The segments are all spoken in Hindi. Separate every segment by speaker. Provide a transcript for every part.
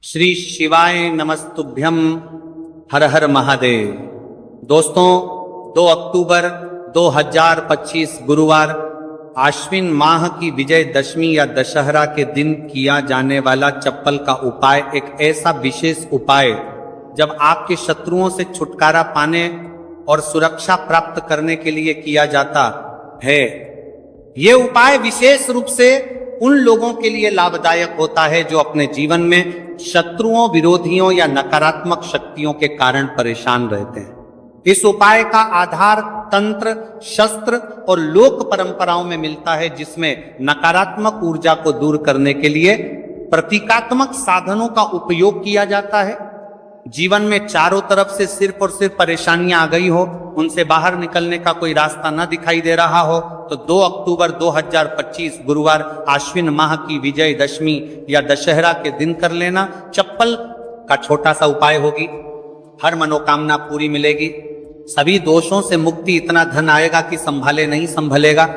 Speaker 1: श्री शिवाय नमस्तुभ्यम। हर हर महादेव। दोस्तों, 2 अक्टूबर 2025 गुरुवार आश्विन माह की विजय दशमी या दशहरा के दिन किया जाने वाला चप्पल का उपाय एक ऐसा विशेष उपाय जब आपके शत्रुओं से छुटकारा पाने और सुरक्षा प्राप्त करने के लिए किया जाता है। यह उपाय विशेष रूप से उन लोगों के लिए लाभदायक होता है जो अपने जीवन में शत्रुओं, विरोधियों या नकारात्मक शक्तियों के कारण परेशान रहते हैं। इस उपाय का आधार तंत्र, शस्त्र और लोक परंपराओं में मिलता है, जिसमें नकारात्मक ऊर्जा को दूर करने के लिए प्रतीकात्मक साधनों का उपयोग किया जाता है। जीवन में चारों तरफ से सिर्फ और सिर्फ परेशानियां आ गई हो, उनसे बाहर निकलने का कोई रास्ता न दिखाई दे रहा हो, तो 2 अक्टूबर 2025 गुरुवार आश्विन माह की विजय दशमी या दशहरा के दिन कर लेना चप्पल का छोटा सा उपाय होगी। हर मनोकामना पूरी मिलेगी, सभी दोषों से मुक्ति, इतना धन आएगा कि संभाले नहीं संभलेगा।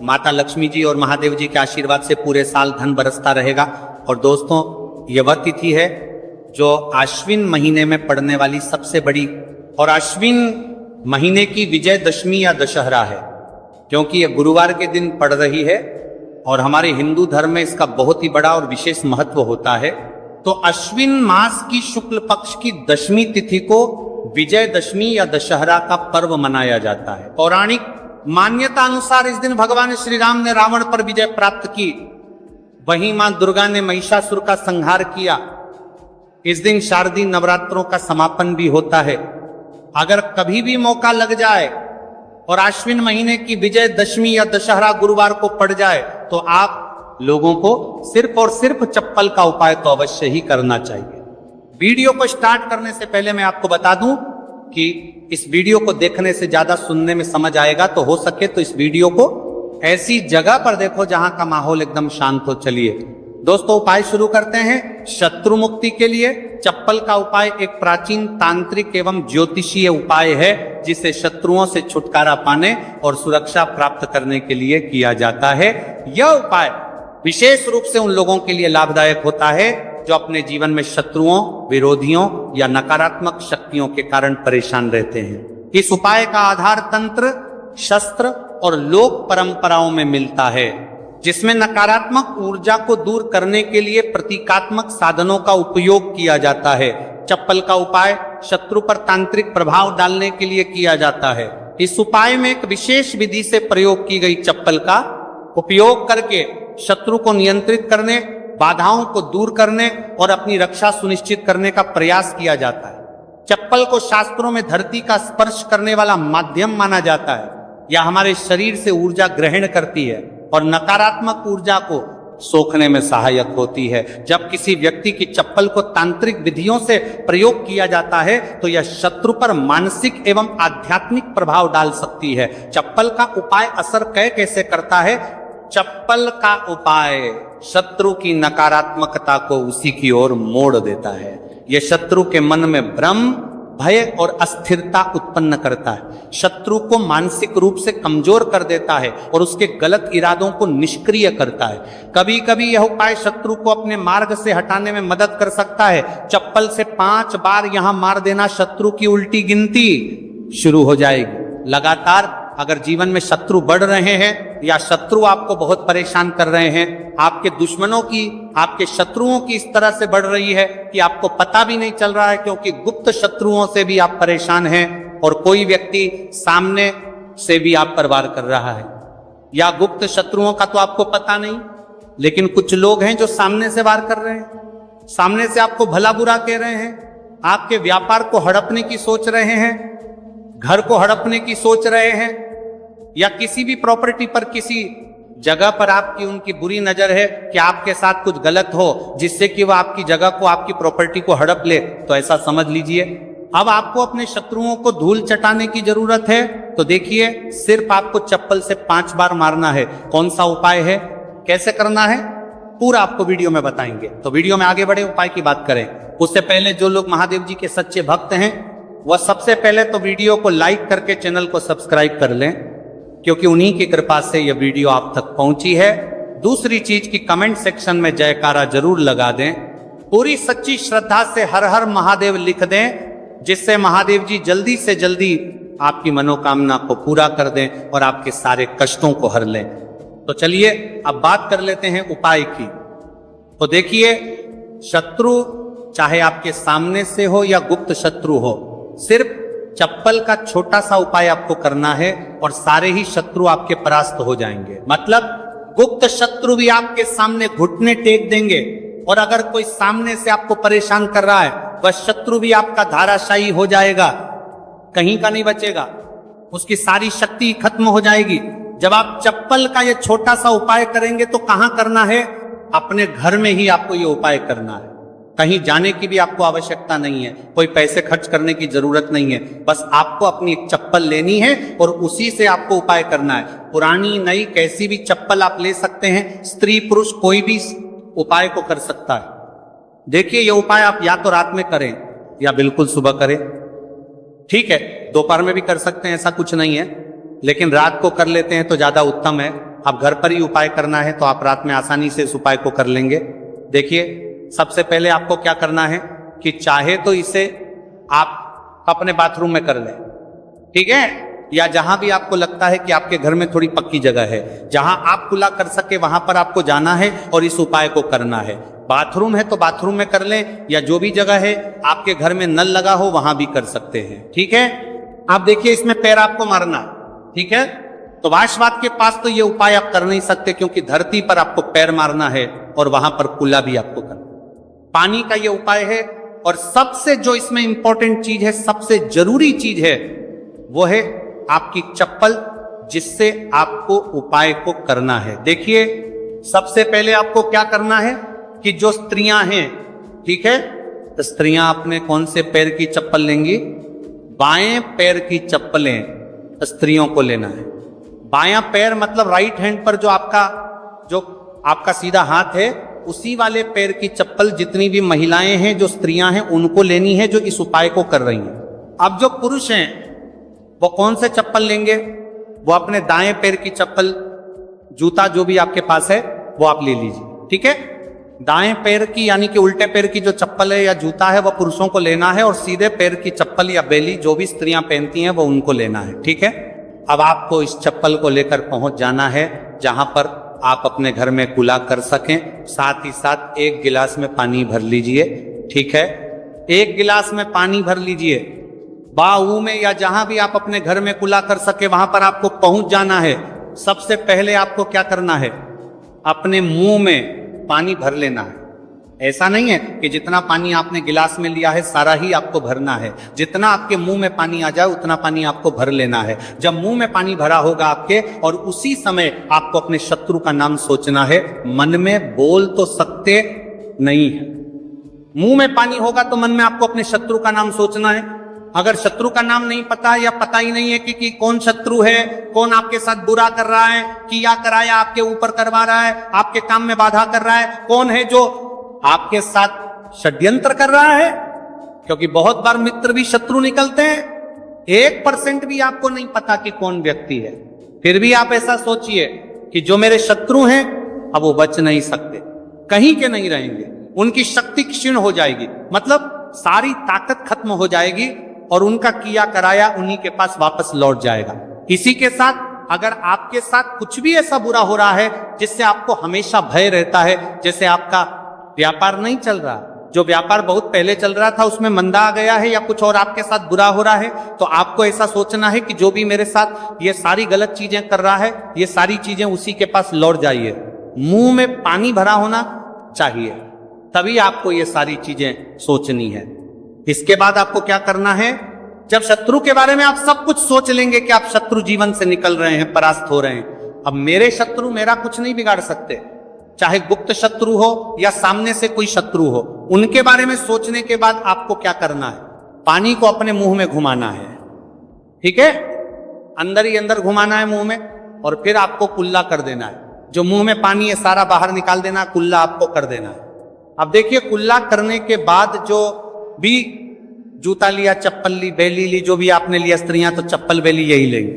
Speaker 1: माता लक्ष्मी जी और महादेव जी के आशीर्वाद से पूरे साल धन बरसता रहेगा। और दोस्तों, ये वह तिथि है जो आश्विन महीने में पड़ने वाली सबसे बड़ी और आश्विन महीने की विजय दशमी या दशहरा है, क्योंकि यह गुरुवार के दिन पड़ रही है और हमारे हिंदू धर्म में इसका बहुत ही बड़ा और विशेष महत्व होता है। तो अश्विन मास की शुक्ल पक्ष की दशमी तिथि को विजय दशमी या दशहरा का पर्व मनाया जाता है। पौराणिक मान्यता अनुसार इस दिन भगवान श्री राम ने रावण पर विजय प्राप्त की, वहीं मां दुर्गा ने महिषासुर का संहार किया। इस दिन शारदीय नवरात्रों का समापन भी होता है। अगर कभी भी मौका लग जाए और आश्विन महीने की विजय दशमी या दशहरा गुरुवार को पड़ जाए, तो आप लोगों को सिर्फ और सिर्फ चप्पल का उपाय तो अवश्य ही करना चाहिए। वीडियो को स्टार्ट करने से पहले मैं आपको बता दूं कि इस वीडियो को देखने से ज्यादा सुनने में समझ आएगा, तो हो सके तो इस वीडियो को ऐसी जगह पर देखो जहां का माहौल एकदम शांत हो। चलिए दोस्तों, उपाय शुरू करते हैं। शत्रु मुक्ति के लिए चप्पल का उपाय एक प्राचीन तांत्रिक एवं ज्योतिषीय उपाय है, जिसे शत्रुओं से छुटकारा पाने और सुरक्षा प्राप्त करने के लिए किया जाता है। यह उपाय विशेष रूप से उन लोगों के लिए लाभदायक होता है जो अपने जीवन में शत्रुओं, विरोधियों या नकारात्मक शक्तियों के कारण परेशान रहते हैं। इस उपाय का आधार तंत्र, शस्त्र और लोक परंपराओं में मिलता है, जिसमें नकारात्मक ऊर्जा को दूर करने के लिए प्रतीकात्मक साधनों का उपयोग किया जाता है। चप्पल का उपाय शत्रु पर तांत्रिक प्रभाव डालने के लिए किया जाता है। इस उपाय में एक विशेष विधि से प्रयोग की गई चप्पल का उपयोग करके शत्रु को नियंत्रित करने, बाधाओं को दूर करने और अपनी रक्षा सुनिश्चित करने का प्रयास किया जाता है। चप्पल को शास्त्रों में धरती का स्पर्श करने वाला माध्यम माना जाता है। यह हमारे शरीर से ऊर्जा ग्रहण करती है और नकारात्मक ऊर्जा को सोखने में सहायक होती है। जब किसी व्यक्ति की चप्पल को तांत्रिक विधियों से प्रयोग किया जाता है, तो यह शत्रु पर मानसिक एवं आध्यात्मिक प्रभाव डाल सकती है। चप्पल का उपाय असर कैसे करता है? चप्पल का उपाय शत्रु की नकारात्मकता को उसी की ओर मोड़ देता है। यह शत्रु के मन में भ्रम, भय और अस्थिरता उत्पन्न करता है, शत्रु को मानसिक रूप से कमजोर कर देता है और उसके गलत इरादों को निष्क्रिय करता है। कभी कभी यह उपाय शत्रु को अपने मार्ग से हटाने में मदद कर सकता है। चप्पल से 5 बार यहां मार देना, शत्रु की उल्टी गिनती शुरू हो जाएगी। लगातार अगर जीवन में शत्रु बढ़ रहे हैं या शत्रु आपको बहुत परेशान कर रहे हैं, आपके दुश्मनों की, आपके शत्रुओं की इस तरह से बढ़ रही है कि आपको पता भी नहीं चल रहा है, क्योंकि गुप्त शत्रुओं से भी आप परेशान हैं और कोई व्यक्ति सामने से भी आप पर वार कर रहा है, या गुप्त शत्रुओं का तो आपको पता नहीं, लेकिन कुछ लोग हैं जो सामने से वार कर रहे हैं, सामने से आपको भला बुरा कह रहे हैं, आपके व्यापार को हड़पने की सोच रहे हैं, घर को हड़पने की सोच रहे हैं, या किसी भी प्रॉपर्टी पर, किसी जगह पर आपकी उनकी बुरी नजर है कि आपके साथ कुछ गलत हो, जिससे कि वह आपकी जगह को, आपकी प्रॉपर्टी को हड़प ले, तो ऐसा समझ लीजिए अब आपको अपने शत्रुओं को धूल चटाने की जरूरत है। तो देखिए, सिर्फ आपको चप्पल से 5 बार मारना है। कौन सा उपाय है, कैसे करना है, पूरा आपको वीडियो में बताएंगे। तो वीडियो में आगे बढ़े, उपाय की बात करें उससे पहले जो लोग महादेव जी के सच्चे भक्त हैं, वह सबसे पहले तो वीडियो को लाइक करके चैनल को सब्सक्राइब कर लें, क्योंकि उन्हीं की कृपा से यह वीडियो आप तक पहुंची है। दूसरी चीज की कमेंट सेक्शन में जयकारा जरूर लगा दें पूरी सच्ची श्रद्धा से हर हर महादेव लिख दें, जिससे महादेव जी जल्दी से जल्दी आपकी मनोकामना को पूरा कर दें और आपके सारे कष्टों को हर लें। तो चलिए अब बात कर लेते हैं उपाय की। तो देखिए, शत्रु चाहे आपके सामने से हो या गुप्त शत्रु हो, सिर्फ चप्पल का छोटा सा उपाय आपको करना है और सारे ही शत्रु आपके परास्त हो जाएंगे। मतलब गुप्त शत्रु भी आपके सामने घुटने टेक देंगे, और अगर कोई सामने से आपको परेशान कर रहा है, वह शत्रु भी आपका धाराशायी हो जाएगा, कहीं का नहीं बचेगा, उसकी सारी शक्ति खत्म हो जाएगी। जब आप चप्पल का ये छोटा सा उपाय करेंगे तो कहां करना है? अपने घर में ही आपको ये उपाय करना है। कहीं जाने की भी आपको आवश्यकता नहीं है, कोई पैसे खर्च करने की जरूरत नहीं है। बस आपको अपनी एक चप्पल लेनी है और उसी से आपको उपाय करना है। पुरानी नई कैसी भी चप्पल आप ले सकते हैं, स्त्री पुरुष कोई भी उपाय को कर सकता है। देखिए, ये उपाय आप या तो रात में करें या बिल्कुल सुबह करें। ठीक है, दोपहर में भी कर सकते हैं, ऐसा कुछ नहीं है, लेकिन रात को कर लेते हैं तो ज्यादा उत्तम है। आप घर पर ही उपाय करना है तो आप रात में आसानी से इस उपाय को कर लेंगे। देखिए, सबसे पहले आपको क्या करना है कि चाहे तो इसे आप अपने बाथरूम में कर लें, ठीक है, या जहां भी आपको लगता है कि आपके घर में थोड़ी पक्की जगह है, जहां आप खुला कर सके वहां पर आपको जाना है और इस उपाय को करना है। बाथरूम है तो बाथरूम में कर लें, या जो भी जगह है आपके घर में नल लगा हो वहां भी कर सकते हैं। ठीक है, आप देखिए, इसमें पैर आपको मारना, ठीक है। तो वाशवाद के पास तो ये उपाय आप कर नहीं सकते, क्योंकि धरती पर आपको पैर मारना है और वहां पर कुल्ला भी आपको करना। पानी का ये उपाय है, और सबसे जो इसमें इंपॉर्टेंट चीज है, सबसे जरूरी चीज है, वो है आपकी चप्पल, जिससे आपको उपाय को करना है। देखिए, सबसे पहले आपको क्या करना है कि जो स्त्रियां हैं, ठीक है, तो स्त्रियां अपने कौन से पैर की चप्पल लेंगी? बाएं पैर की चप्पलें स्त्रियों को लेना है। बायां पैर मतलब राइट हैंड पर जो आपका सीधा हाथ है, उसी वाले पैर की चप्पल जितनी भी महिलाएं हैं, जो स्त्रियां हैं, उनको लेनी है, जो इस उपाय को कर रही हैं। अब जो पुरुष हैं वो कौन से चप्पल लेंगे? वो अपने दाएं पैर की चप्पल, जूता जो भी आपके पास है वो आप ले लीजिए, ठीक है। दाएं पैर की यानी कि उल्टे पैर की जो चप्पल है या जूता है वो पुरुषों को लेना है, और सीधे पैर की चप्पल या बेली जो भी स्त्रियां पहनती हैं वो उनको लेना है, ठीक है। अब आपको इस चप्पल को लेकर पहुंच जाना है जहां पर आप अपने घर में कुल्ला कर सकें। साथ ही साथ एक गिलास में पानी भर लीजिए, ठीक है। एक गिलास में पानी भर लीजिए, बाहू में या जहां भी आप अपने घर में कुल्ला कर सके वहां पर आपको पहुंच जाना है। सबसे पहले आपको क्या करना है? अपने मुंह में पानी भर लेना है। ऐसा नहीं है कि जितना पानी आपने गिलास में लिया है सारा ही आपको भरना है। जितना आपके मुंह में पानी आ जाए उतना पानी आपको भर लेना है। जब मुंह में पानी भरा होगा आपके, और उसी समय आपको अपने शत्रु का नाम सोचना है। मन में बोल तो सकते नहीं है, मुंह में पानी होगा तो मन में आपको अपने शत्रु का नाम सोचना है। अगर शत्रु का नाम नहीं पता या पता ही नहीं है कि कौन शत्रु है, कौन आपके साथ बुरा कर रहा है, किया कराया आपके ऊपर करवा रहा है, आपके काम में बाधा कर रहा है, कौन है जो आपके साथ षड्यंत्र कर रहा है, क्योंकि बहुत बार मित्र भी शत्रु निकलते हैं। 1% भी आपको नहीं पता कि कौन व्यक्ति है, फिर भी आप ऐसा सोचिए कि जो मेरे शत्रु हैं अब वो बच नहीं सकते, कहीं के नहीं रहेंगे, उनकी शक्ति क्षीण हो जाएगी, मतलब सारी ताकत खत्म हो जाएगी और उनका किया कराया उन्हीं के पास वापस लौट जाएगा। इसी के साथ अगर आपके साथ कुछ भी ऐसा बुरा हो रहा है जिससे आपको हमेशा भय रहता है, जैसे आपका व्यापार नहीं चल रहा, जो व्यापार बहुत पहले चल रहा था उसमें मंदा आ गया है, या कुछ और आपके साथ बुरा हो रहा है, तो आपको ऐसा सोचना है कि जो भी मेरे साथ ये सारी गलत चीजें कर रहा है, ये सारी चीजें उसी के पास लौट जाइए। मुंह में पानी भरा होना चाहिए, तभी आपको ये सारी चीजें सोचनी है। इसके बाद आपको क्या करना है? जब शत्रु के बारे में आप सब कुछ सोच लेंगे कि आप शत्रु जीवन से निकल रहे हैं, परास्त हो रहे हैं, अब मेरे शत्रु मेरा कुछ नहीं बिगाड़ सकते, चाहे गुप्त शत्रु हो या सामने से कोई शत्रु हो, उनके बारे में सोचने के बाद आपको क्या करना है? पानी को अपने मुंह में घुमाना है, ठीक है, अंदर ही अंदर घुमाना है मुंह में, और फिर आपको कुल्ला कर देना है। जो मुंह में पानी है सारा बाहर निकाल देना, कुल्ला आपको कर देना है। अब देखिए, कुल्ला करने के बाद जो भी जूता लिया, चप्पल ली, बेली ली, जो भी आपने लिया, स्त्रियां तो चप्पल बेली यही लेंगे,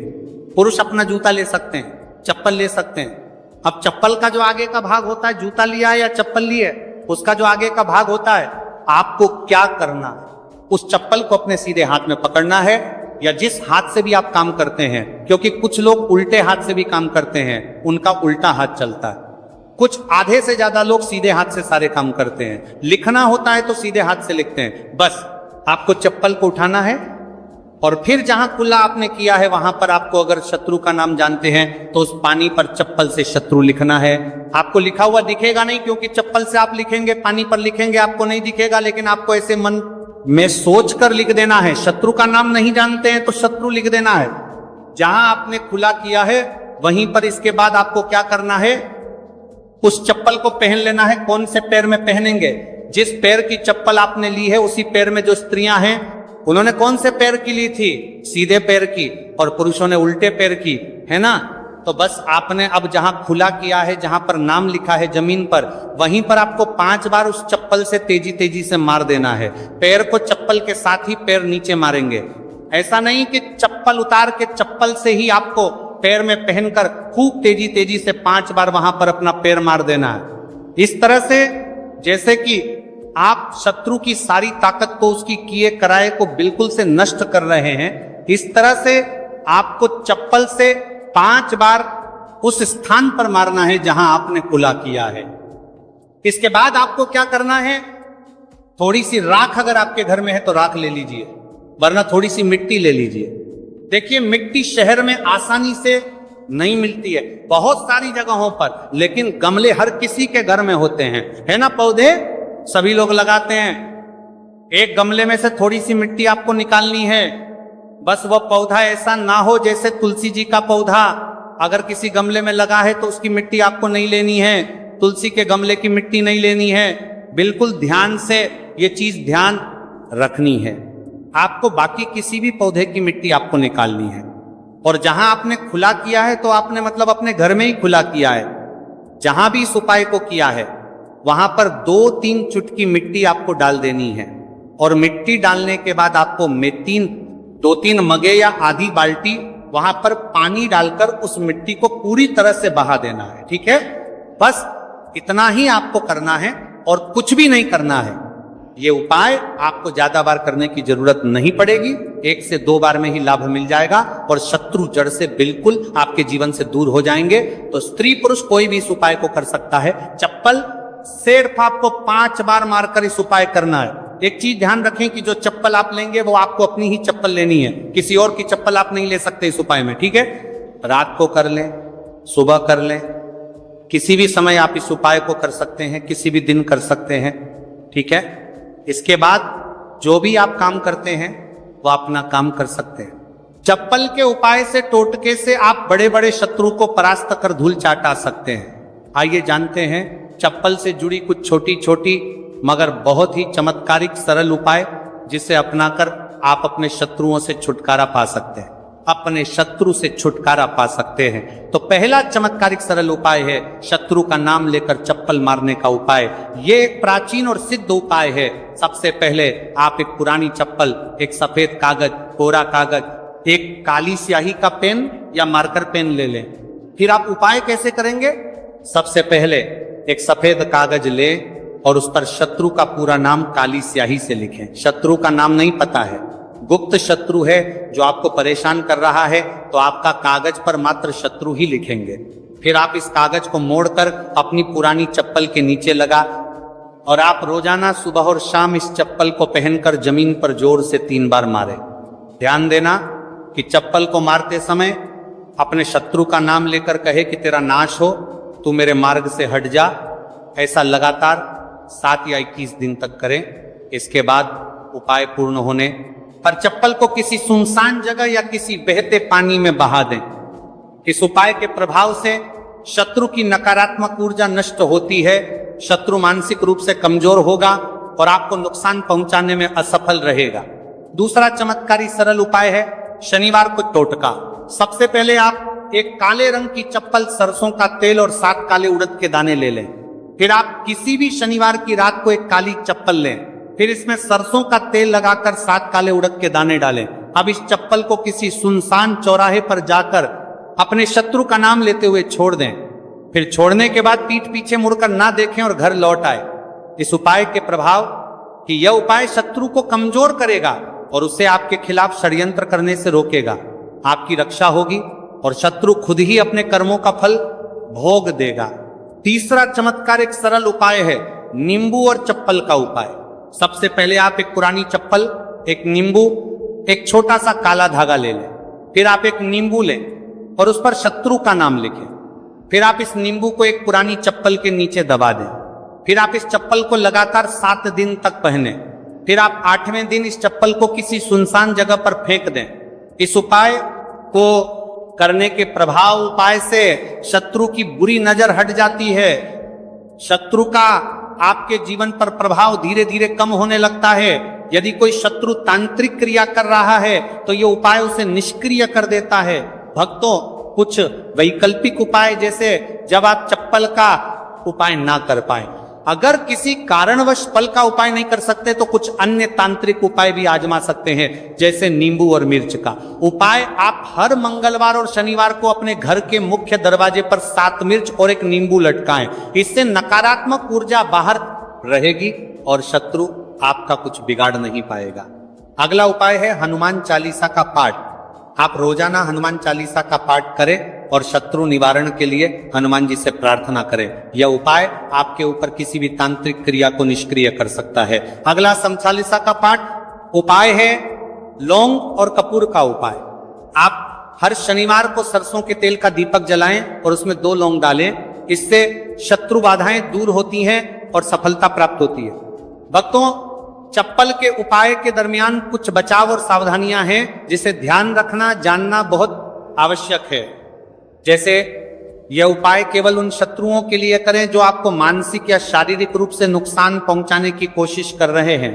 Speaker 1: पुरुष अपना जूता ले सकते हैं, चप्पल ले सकते हैं। अब चप्पल का जो आगे का भाग होता है, जूता लिया है या चप्पल ली है, उसका जो आगे का भाग होता है, आपको क्या करना है, उस चप्पल को अपने सीधे हाथ में पकड़ना है, या जिस हाथ से भी आप काम करते हैं, क्योंकि कुछ लोग उल्टे हाथ से भी काम करते हैं, उनका उल्टा हाथ चलता है। कुछ आधे से ज्यादा लोग सीधे हाथ से सारे काम करते हैं। लिखना होता है तो सीधे हाथ से लिखते हैं। बस आपको चप्पल को उठाना है और फिर जहां कुल्ला आपने किया है वहां पर आपको, अगर शत्रु का नाम जानते हैं तो उस पानी पर चप्पल से शत्रु लिखना है। आपको लिखा हुआ दिखेगा नहीं, क्योंकि चप्पल से आप लिखेंगे, पानी पर लिखेंगे, आपको नहीं दिखेगा, लेकिन आपको ऐसे मन में सोच कर लिख देना है। शत्रु का नाम नहीं जानते हैं तो शत्रु लिख देना है। जहां आपने खुला किया है वहीं पर इसके बाद आपको क्या करना है, उस चप्पल को पहन लेना है। कौन से पैर में पहनेंगे? जिस पैर की चप्पल आपने ली है उसी पैर में। जो स्त्रियां हैं उन्होंने कौन से पैर की ली थी? सीधे पैर की, और पुरुषों ने उल्टे पैर की, है ना। तो बस आपने अब जहां खुला किया है, जहां पर नाम लिखा है जमीन पर, वहीं पर आपको 5 बार उस चप्पल से तेजी तेजी से मार देना है। पैर को चप्पल के साथ ही पैर नीचे मारेंगे। ऐसा नहीं कि चप्पल उतार के चप्पल से ही आपको पैर में पहनकर खूब तेजी तेजी से 5 बार वहां पर अपना पैर मार देना है। इस तरह से जैसे कि आप शत्रु की सारी ताकत को, उसकी किए कराए को बिल्कुल से नष्ट कर रहे हैं, इस तरह से आपको चप्पल से 5 बार उस स्थान पर मारना है जहां आपने खुला किया है। इसके बाद आपको क्या करना है, थोड़ी सी राख अगर आपके घर में है तो राख ले लीजिए, वरना थोड़ी सी मिट्टी ले लीजिए। देखिए, मिट्टी शहर में आसानी से नहीं मिलती है, बहुत सारी जगहों पर, लेकिन गमले हर किसी के घर में होते हैं, है ना। पौधे सभी लोग लगाते हैं। एक गमले में से थोड़ी सी मिट्टी आपको निकालनी है। बस वह पौधा ऐसा ना हो जैसे तुलसी जी का पौधा, अगर किसी गमले में लगा है तो उसकी मिट्टी आपको नहीं लेनी है, तुलसी के गमले की मिट्टी नहीं लेनी है। बिल्कुल ध्यान से ये चीज ध्यान रखनी है। आपको बाकी किसी भी पौधे की मिट्टी आपको निकालनी है। और जहां आपने खुला किया है तो आपने मतलब अपने घर में ही खुला किया है। जहां भी इस उपाय को किया है वहां पर 2-3 चुटकी मिट्टी आपको डाल देनी है। और मिट्टी डालने के बाद आपको 2-3 मगे या आधी बाल्टी वहां पर पानी डालकर उस मिट्टी को पूरी तरह से बहा देना है। ठीक है, बस इतना ही आपको करना है और कुछ भी नहीं करना है। ये उपाय आपको ज्यादा बार करने की जरूरत नहीं पड़ेगी, 1 से 2 बार में ही लाभ मिल जाएगा और शत्रु जड़ से बिल्कुल आपके जीवन से दूर हो जाएंगे। तो स्त्री पुरुष कोई भी इस उपाय को कर सकता है। चप्पल सिर्फ आपको 5 बार मारकर इस उपाय करना है। एक चीज ध्यान रखें कि जो चप्पल आप लेंगे वो आपको अपनी ही चप्पल लेनी है, किसी और की चप्पल आप नहीं ले सकते इस उपाय में। ठीक है, रात को कर लें, सुबह कर लें, किसी भी समय आप इस उपाय को कर सकते हैं, किसी भी दिन कर सकते हैं। ठीक है, इसके बाद जो भी आप काम करते हैं वो अपना काम कर सकते हैं। चप्पल के उपाय से, टोटके से आप बड़े बड़े शत्रु को परास्त कर धूल चाटा सकते हैं। आइए जानते हैं चप्पल से जुड़ी कुछ छोटी छोटी मगर बहुत ही चमत्कारिक सरल उपाय, जिसे अपनाकर आप अपने शत्रुओं से छुटकारा पा सकते हैं, अपने शत्रु से छुटकारा पा सकते हैं। तो पहला चमत्कारिक सरल उपाय है शत्रु का नाम लेकर चप्पल मारने का उपाय। ये एक प्राचीन और सिद्ध उपाय है। सबसे पहले आप एक पुरानी चप्पल, एक सफेद कागज, कोरा कागज, एक काली स्याही का पेन या मार्कर पेन ले लें। फिर आप उपाय कैसे करेंगे? सबसे पहले एक सफेद कागज लें और उस पर शत्रु का पूरा नाम काली स्याही से लिखें। शत्रु का नाम नहीं पता है, गुप्त शत्रु है जो आपको परेशान कर रहा है, तो आपका कागज पर मात्र शत्रु ही लिखेंगे। फिर आप इस कागज को मोड़कर अपनी पुरानी चप्पल के नीचे लगा और आप रोजाना सुबह और शाम इस चप्पल को पहनकर जमीन पर जोर से 3 बार मारें। ध्यान देना कि चप्पल को मारते समय अपने शत्रु का नाम लेकर कहे कि तेरा नाश हो, तू मेरे मार्ग से हट जा। ऐसा लगातार 7 या 21 दिन तक करें। इसके बाद उपाय पूर्ण होने पर चप्पल को किसी सुनसान जगह या किसी बहते पानी में बहा दें। इस उपाय के प्रभाव से शत्रु की नकारात्मक ऊर्जा नष्ट होती है, शत्रु मानसिक रूप से कमजोर होगा और आपको नुकसान पहुंचाने में असफल रहेगा। दूसरा चमत्कारी सरल उपाय है शनिवार को टोटका। सबसे पहले आप एक काले रंग की चप्पल, सरसों का तेल और 7 काले उड़द के दाने ले लें। फिर आप किसी भी शनिवार की रात को एक काली चप्पल लें, फिर इसमें सरसों का तेल लगाकर 7 काले उड़द के दाने डालें। अब इस चप्पल को किसी सुनसान चौराहे पर जाकर अपने शत्रु का नाम लेते हुए छोड़ दें। फिर छोड़ने के बाद पीठ पीछे मुड़कर ना देखें और घर लौट आए। इस उपाय के प्रभाव कि यह उपाय शत्रु को कमजोर करेगा और उसे आपके खिलाफ षड्यंत्र करने से रोकेगा। आपकी रक्षा होगी और शत्रु खुद ही अपने कर्मों का फल भोग देगा। तीसरा चमत्कार एक सरल उपाय है, नींबू और चप्पल का उपाय। सबसे पहले आप एक पुरानी चप्पल, एक नींबू, एक छोटा सा काला धागा ले लें। फिर आप एक नींबू लें और उस पर शत्रु का नाम लिखें। फिर आप इस नींबू को एक पुरानी चप्पल के नीचे दबा दें। फिर आप इस चप्पल को लगातार 7 दिन तक पहने। फिर आप 8वें दिन इस चप्पल को किसी सुनसान जगह पर फेंक दें। इस उपाय को करने के प्रभाव उपाय से शत्रु की बुरी नजर हट जाती है। शत्रु का आपके जीवन पर प्रभाव धीरे धीरे कम होने लगता है। यदि कोई शत्रु तांत्रिक क्रिया कर रहा है तो यह उपाय उसे निष्क्रिय कर देता है। भक्तों, कुछ वैकल्पिक उपाय, जैसे जब आप चप्पल का उपाय ना कर पाए, अगर किसी कारणवश फल का उपाय नहीं कर सकते तो कुछ अन्य तांत्रिक उपाय भी आजमा सकते हैं, जैसे नींबू और मिर्च का उपाय। आप हर मंगलवार और शनिवार को अपने घर के मुख्य दरवाजे पर 7 मिर्च और एक नींबू लटकाएं। इससे नकारात्मक ऊर्जा बाहर रहेगी और शत्रु आपका कुछ बिगाड़ नहीं पाएगा। अगला उपाय है हनुमान चालीसा का पाठ। आप रोजाना हनुमान चालीसा का पाठ करें और शत्रु निवारण के लिए हनुमान जी से प्रार्थना करें। यह उपाय आपके ऊपर किसी भी तांत्रिक क्रिया को निष्क्रिय कर सकता है। अगला सम चालीसा का पाठ उपाय है लौंग और कपूर का उपाय। आप हर शनिवार को सरसों के तेल का दीपक जलाएं और उसमें 2 लौंग डालें। इससे शत्रु बाधाएं दूर होती हैं और सफलता प्राप्त होती है। भक्तों, चप्पल के उपाय के दरमियान कुछ बचाव और सावधानियां हैं जिसे ध्यान रखना, जानना बहुत आवश्यक है। जैसे यह उपाय केवल उन शत्रुओं के लिए करें जो आपको मानसिक या शारीरिक रूप से नुकसान पहुंचाने की कोशिश कर रहे हैं।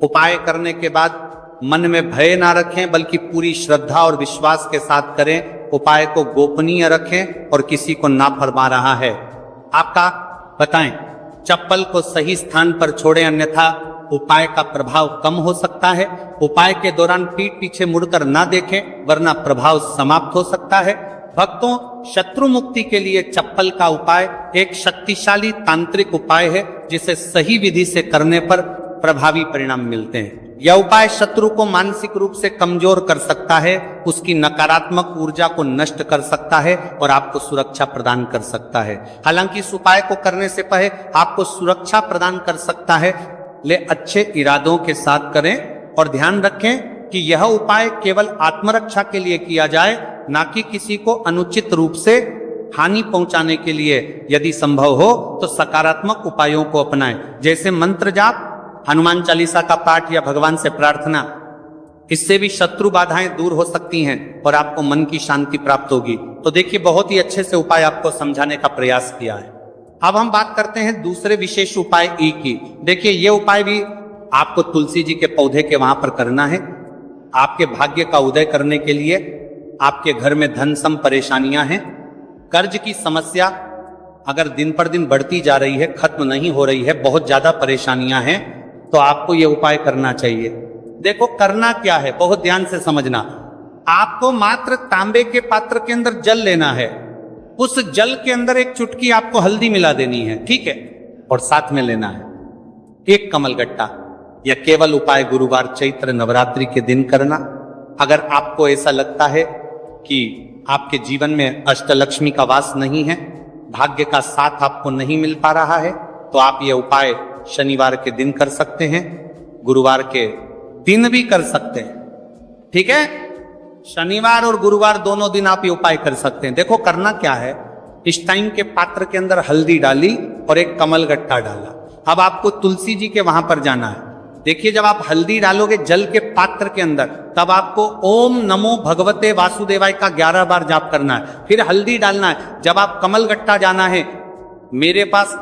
Speaker 1: उपाय करने के बाद मन में भय ना रखें, बल्कि पूरी श्रद्धा और विश्वास के साथ करें। उपाय को गोपनीय रखें और किसी को ना फरमा रहा है आपका बताएं। चप्पल को सही स्थान पर छोड़ें, अन्यथा उपाय का प्रभाव कम हो सकता है। उपाय के दौरान पीठ पीछे मुड़कर ना देखें, वरना प्रभाव समाप्त हो सकता है। भक्तों, शत्रु मुक्ति के लिए चप्पल का उपाय एक शक्तिशाली तांत्रिक उपाय है, जिसे सही विधि से करने पर प्रभावी परिणाम मिलते हैं। यह उपाय शत्रु को मानसिक रूप से कमजोर कर सकता है, उसकी नकारात्मक ऊर्जा को नष्ट कर सकता है और आपको सुरक्षा प्रदान कर सकता है। हालांकि इस उपाय को करने से पहले आपको सुरक्षा प्रदान कर सकता है, ले अच्छे इरादों के साथ करें और ध्यान रखें कि यह उपाय केवल आत्मरक्षा के लिए किया जाए, ना कि किसी को अनुचित रूप से हानि पहुंचाने के लिए। यदि संभव हो तो सकारात्मक उपायों को अपनाएं, जैसे मंत्र जाप, हनुमान चालीसा का पाठ या भगवान से प्रार्थना। इससे भी शत्रु बाधाएं दूर हो सकती हैं और आपको मन की शांति प्राप्त होगी। तो देखिए, बहुत ही अच्छे से उपाय आपको समझाने का प्रयास किया है। अब हम बात करते हैं दूसरे विशेष उपाय ई की। देखिए, ये उपाय भी आपको तुलसी जी के पौधे के वहां पर करना है। आपके भाग्य का उदय करने के लिए आपके घर में धन सम परेशानियां हैं, कर्ज की समस्या अगर दिन पर दिन बढ़ती जा रही है, खत्म नहीं हो रही है, बहुत ज्यादा परेशानियां हैं, तो आपको यह उपाय करना चाहिए। देखो, करना क्या है, बहुत ध्यान से समझना। आपको मात्र तांबे के पात्र के अंदर जल लेना है। उस जल के अंदर एक चुटकी आपको हल्दी मिला देनी है, ठीक है, और साथ में लेना है 1 कमलगट्टा। यह केवल उपाय गुरुवार चैत्र नवरात्रि के दिन करना। अगर आपको ऐसा लगता है कि आपके जीवन में अष्टलक्ष्मी का वास नहीं है, भाग्य का साथ आपको नहीं मिल पा रहा है, तो आप यह उपाय शनिवार के दिन कर सकते हैं, गुरुवार के दिन भी कर सकते हैं, ठीक है। शनिवार और गुरुवार दोनों दिन आप ये उपाय कर सकते हैं। देखो, करना क्या है, इस टाइम के पात्र के अंदर हल्दी डाली और 1 कमलगट्टा डाला। अब आपको तुलसी जी के वहां पर जाना है। देखिए, जब आप हल्दी डालोगे जल के पात्र के अंदर, तब आपको ओम नमो भगवते वासुदेवाय का 11 बार जाप करना है, फिर हल्दी डालना है। जब आप कमलगट्टा जाना है मेरे पास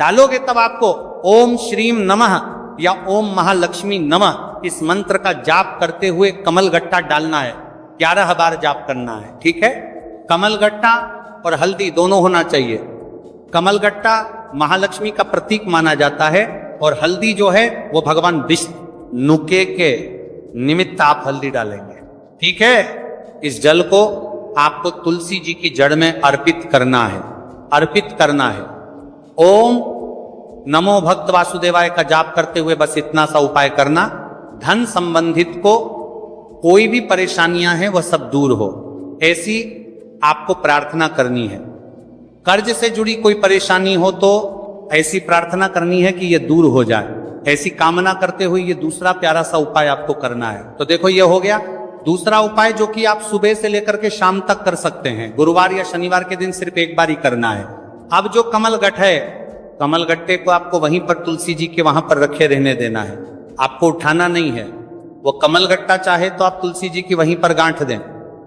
Speaker 1: डालोगे, तब आपको ओम श्रीम नमः या ओम महालक्ष्मी नमः इस मंत्र का जाप करते हुए कमलगट्टा डालना है, 11 बार जाप करना है, ठीक है। कमलगट्टा और हल्दी दोनों होना चाहिए। कमलगट्टा महालक्ष्मी का प्रतीक माना जाता है और हल्दी जो है वो भगवान विष्णु के निमित्त आप हल्दी डालेंगे, ठीक है। इस जल को आपको तुलसी जी की जड़ में अर्पित करना है, अर्पित करना है। ओम नमो भक्त वासुदेवाय का जाप करते हुए बस इतना सा उपाय करना, धन संबंधित को कोई भी परेशानियां हैं वह सब दूर हो, ऐसी आपको प्रार्थना करनी है। कर्ज से जुड़ी कोई परेशानी हो तो ऐसी प्रार्थना करनी है कि यह दूर हो जाए, ऐसी कामना करते हुए ये दूसरा प्यारा सा उपाय आपको करना है। तो देखो ये हो गया दूसरा उपाय, जो कि आप सुबह से लेकर के शाम तक कर सकते हैं। गुरुवार या शनिवार के दिन सिर्फ एक बार ही करना है। अब जो कमल गठ है, कमल गट्टे को आपको वहीं पर तुलसी जी के वहां पर रखे रहने देना है, आपको उठाना नहीं है। वो कमल गट्टा चाहे तो आप तुलसी जी की वहीं पर गांठ दें,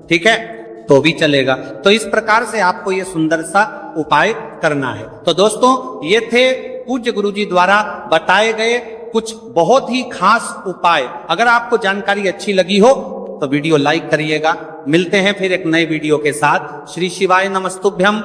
Speaker 1: ठीक है, तो भी चलेगा। तो इस प्रकार से आपको ये सुंदर सा उपाय करना है। तो दोस्तों ये थे पूज्य गुरुजी द्वारा बताए गए कुछ बहुत ही खास उपाय। अगर आपको जानकारी अच्छी लगी हो तो वीडियो लाइक करिएगा। मिलते हैं फिर एक नए वीडियो के साथ। श्री शिवाय नमस्तुभ्यम।